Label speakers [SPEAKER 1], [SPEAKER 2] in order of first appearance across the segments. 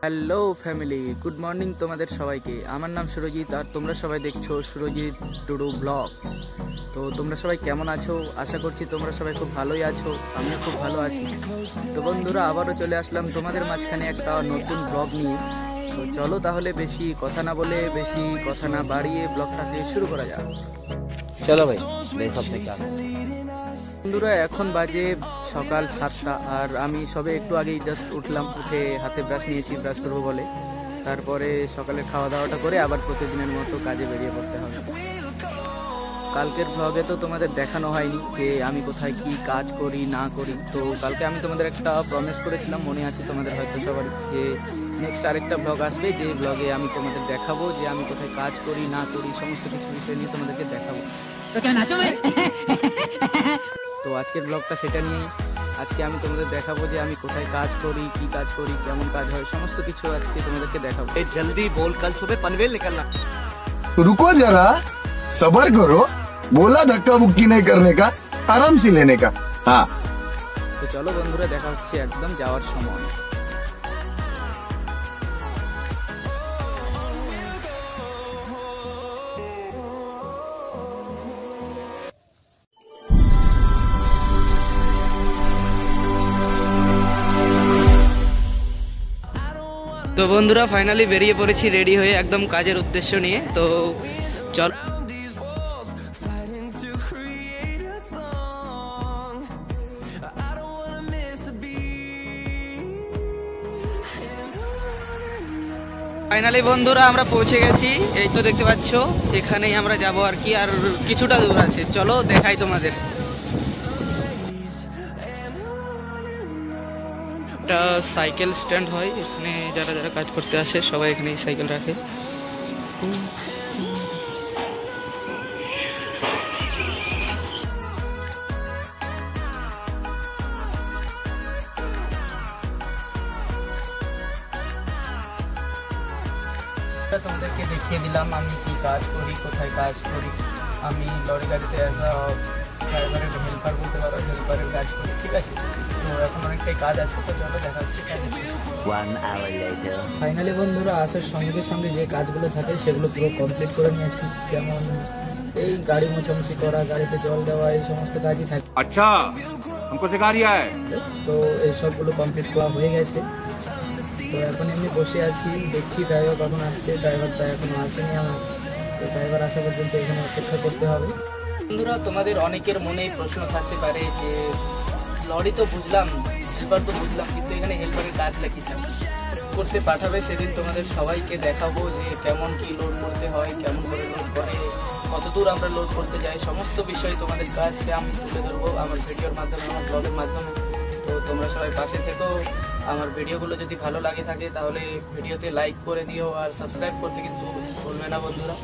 [SPEAKER 1] Hello family, good morning তোমাদের সবাইকে। আমার নাম সুরজিৎ আর তোমরা সবাই দেখছো সুরজিৎ টুডু ব্লগস। তো তোমরা সবাই কেমন আছো? আশা করছি তোমরা সবাই খুব ভালোই আছো, আমিও খুব ভালো আছি। তো বন্ধুরা, আবারও চলে আসলাম তোমাদের মাঝখানে একটা নতুন ব্লগ নিয়ে। তো চলো তাহলে বেশি কথা না বলে, বেশি কথা না বাড়িয়ে ব্লগটাকে শুরু করা যাক।
[SPEAKER 2] চলো ভাই, দেখো আপনি क्या
[SPEAKER 1] বন্ধুরা, এখন বাজে সকাল 7টা আর আমি সবে একটু আগেই জাস্ট উঠলাম। উঠে হাতে ব্রাশ নিয়েছি, ব্রাশ করবো বলে। তারপরে সকালে খাওয়া দাওয়াটা করে আবার প্রতিদিনের মতো কাজে বেরিয়ে পড়তে হবে। কালকের ব্লগে তো তোমাদের দেখানো হয়নি যে আমি কোথায় কি কাজ করি না করি। তো কালকে আমি তোমাদের একটা প্রমিস করেছিলাম, মনে আছে তোমাদের হয়তো সবারই, যে নেক্সট আরেকটা ব্লগ আসবে, যে ব্লগে আমি তোমাদের দেখাবো যে আমি কোথায় কাজ করি না করি, সমস্ত কিছু বিষয় নিয়ে তোমাদেরকে দেখাবো। তো আজকের ব্লগটা সেটা নিয়েই। আজকে আমি তোমাদের দেখাবো যে আমি কোথায় কাজ করি, কি কাজ করি, কেমন কাজ হয়, সমস্ত কিছু আজকে তোমাদেরকে দেখাবো।
[SPEAKER 2] जल्दी बोल, कल सुबह पनवेल निकलना।
[SPEAKER 3] रुको जरा, सबर करो। बोला धक्का बुक्की नहीं करने का, आराम से लेने का। हाँ,
[SPEAKER 1] তো চলো বন্ধুরা, দেখা হচ্ছে একদম যাওয়ার সময়। তো বন্ধুরা, ফাইনালি বেরিয়ে পড়েছি রেডি হয়ে একদম কাজের উদ্দেশ্য নিয়ে। তো চল। ফাইনালি বন্ধুরা, আমরা পৌঁছে গেছি। এই তো দেখতে পাচ্ছ, এখানেই আমরা যাব আর কি। আর কিছুটা দূর আছে, চলো দেখাই তোমাদের। একটা সাইকেল স্ট্যান্ড হয় এখানে, যারা যারা কাজ করতে আসে সবাই এখানেই সাইকেল রাখে। তোমাদেরকে দেখিয়ে দিলাম আমি কি কাজ করি, কোথায় কাজ করি। আমি লরি গাড়িতে অ্যাজ আ ড্রাইভারের হেল্পার বলতে পারো, হেল্পারের কাজ করি, ঠিক আছে। তো এখন অনেকটাই কাজ আছে, তো চলো দেখা হচ্ছে কাজ।
[SPEAKER 2] 1 hour later
[SPEAKER 1] ফাইনালি বন্ধুরা, আসার সঙ্গে সঙ্গে যে কাজগুলো থাকে সেগুলো পুরো কমপ্লিট করে নিয়েছি। যেমন এই গাড়ি মোছামুছি করা, গাড়িতে জল দেওয়া, এই সমস্ত কাজই থাকে।
[SPEAKER 4] अच्छा हमको सिखा रिया है।
[SPEAKER 1] তো এই সবগুলো কমপ্লিট করা হয়ে গেছে। তো এখন এমনি বসে আছি, দেখছি ড্রাইভার কখন আসছে। ড্রাইভারটা এখনো আসেনি আমার। তো ড্রাইভার আসা পর্যন্ত এখানে অপেক্ষা করতে হবে। বন্ধুরা, তোমাদের অনেকের মনেই প্রশ্ন থাকতে পারে যে লরি তো বুঝলাম, হেল্পার তো বুঝলাম, কিন্তু এখানে হেল্পারের কাজ লাগি করতে পাঠাবে। সেদিন তোমাদের সবাইকে দেখাবো যে কেমন কি লোড করতে হয়, কেমন করে লোড করে, কত দূর আমরা লোড করতে যাই, সমস্ত বিষয় তোমাদের কাছে আমি তুলে ধরবো আমার ভিডিওর মাধ্যমে, আমার ব্লগের মাধ্যমে। তো তোমরা সবাই পাশে থেকো। আমার ভিডিওগুলো যদি ভালো লাগে থাকে তাহলে ভিডিওতে লাইক করে দিও, আর সাবস্ক্রাইব করতে কিন্তু ভুলবে না বন্ধুরা।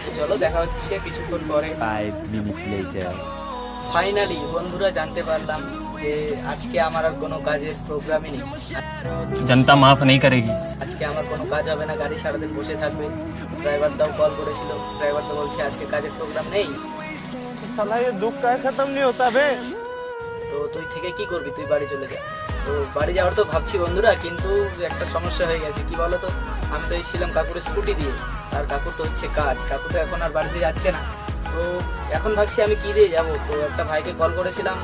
[SPEAKER 1] তো চলো দেখা হচ্ছে কিছুক্ষণ পরে।
[SPEAKER 2] 5 minutes later
[SPEAKER 1] ফাইনালি বন্ধুরা, জানতে পারলাম যে আজকে আমার আর কোনো কাজের প্রোগ্রামই নেই।
[SPEAKER 5] जनता माफ नहीं करेगी।
[SPEAKER 1] আজকে আমার কোনো কাজ হবে না, গাড়ি সারাদিন বসে থাকবে। ড্রাইভারটাও কল করেছিল, ড্রাইভার তো বলছে আজকে কাজের প্রোগ্রাম নেই।
[SPEAKER 5] साला ये दुख का खत्म नहीं होता बे।
[SPEAKER 1] তো তুই থেকে কি করবি, তুই বাড়ি চলে যা। তো বাড়ি যাওয়ার তো ভাবছি বন্ধুরা, কিন্তু একটা সমস্যা হয়ে গেছে। কি বলো তো, আমি তো এসেছিলাম কাকুর স্কুটি দিয়ে, আর কাকুর তো হচ্ছে কাজ, কাকু তো এখন আর বাড়িতে যাচ্ছে না। তো এখন ভাবছি আমি কি দিয়ে যাব। তো একটা ভাইকে কল করেছিলাম,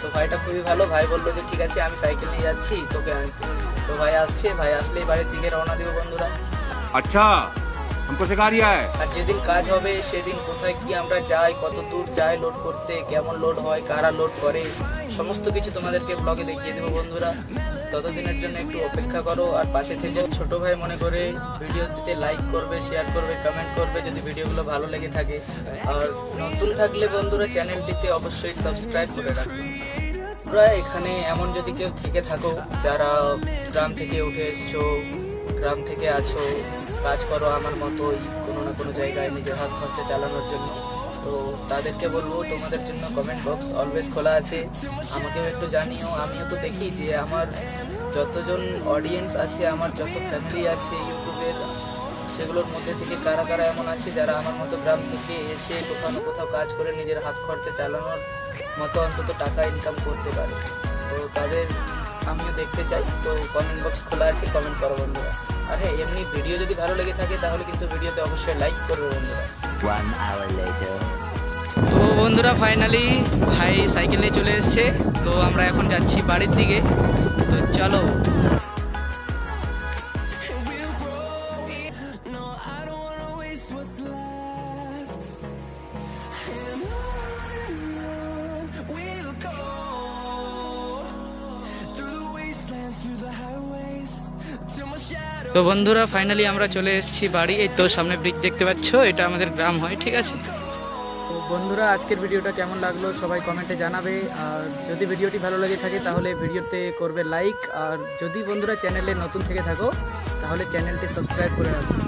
[SPEAKER 1] তো ভাইটা খুবই ভালো। ভাই বললো যে ঠিক আছে, আমি সাইকেল নিয়ে যাচ্ছি তোকে আনতে। তো ভাই আসছে, ভাই আসলেই বাড়ির দিকে রওনা দেবো বন্ধুরা।
[SPEAKER 4] अच्छा हमको सिखा रिया है।
[SPEAKER 1] আর যেদিন কাজ হবে সেদিন কোথায় কি আমরা যাই, কত দূর যাই লোড করতে, কেমন লোড হয়, কারা লোড করে, সমস্ত কিছু তোমাদেরকে ব্লগে দেখিয়ে দেবো বন্ধুরা। ততদিনের জন্য একটু অপেক্ষা করো আর পাশে থেকে ছোট ভাই মনে করে ভিডিওটিতে লাইক করবে, শেয়ার করবে, কমেন্ট করবে যদি ভিডিওগুলো ভালো লেগে থাকে। আর নতুন থাকলে বন্ধুরা চ্যানেলটিতে অবশ্যই সাবস্ক্রাইব করে রাখবে। তোমরা এখানে এমন যদি কেউ থেকে থাকো যারা গ্রাম থেকে উঠে এসছো, গ্রাম থেকে আছো, কাজ করো আমার মতোই কোনো না কোনো জায়গায় নিজের হাত খরচা চালানোর জন্য, তো তাদেরকে বলবো তোমাদের জন্য কমেন্ট বক্স অলওয়েজ খোলা আছে। আমাকেও একটু জানিও। আমিও তো দেখি যে আমার যতজন অডিয়েন্স আছে, আমার যত ফ্যামিলি আছে ইউটিউবের, সেগুলোর মধ্যে থেকে কারা কারা এমন আছে যারা আমার মতো গ্রাম থেকে এসে কোথাও না কোথাও কাজ করে নিজের হাত খরচা চালানোর মতো অন্তত টাকা ইনকাম করতে পারে। তো তাদের আমিও দেখতে চাই। তো কমেন্ট বক্স খোলা আছে, কমেন্ট করো বন্ধুরা। আরে এমনি ভিডিও যদি ভালো লেগে থাকে তাহলে কিন্তু ভিডিওতে অবশ্যই লাইক করবে বন্ধুরা।
[SPEAKER 2] 1 hour later.
[SPEAKER 1] তো বন্ধুরা ফাইনালি ভাই সাইকেল নিয়ে চলে এসেছে, তো আমরা এখন যাচ্ছি বাড়ির দিকে, তো চলো। তো বন্ধুরা ফাইনালি আমরা চলে এসেছি বাড়ি। এই তো সামনে ব্রিজ দেখতে পাচ্ছ, এটা আমাদের গ্রাম হয়, ঠিক আছে। তো বন্ধুরা আজকের ভিডিওটা কেমন লাগলো সবাই কমেন্টে জানাবে, আর যদি ভিডিওটি ভালো লেগে থাকে তাহলে ভিডিওতে করবে লাইক, আর যদি বন্ধুরা চ্যানেলে নতুন থেকে থাকো তাহলে চ্যানেলটি সাবস্ক্রাইব করে রাখবে।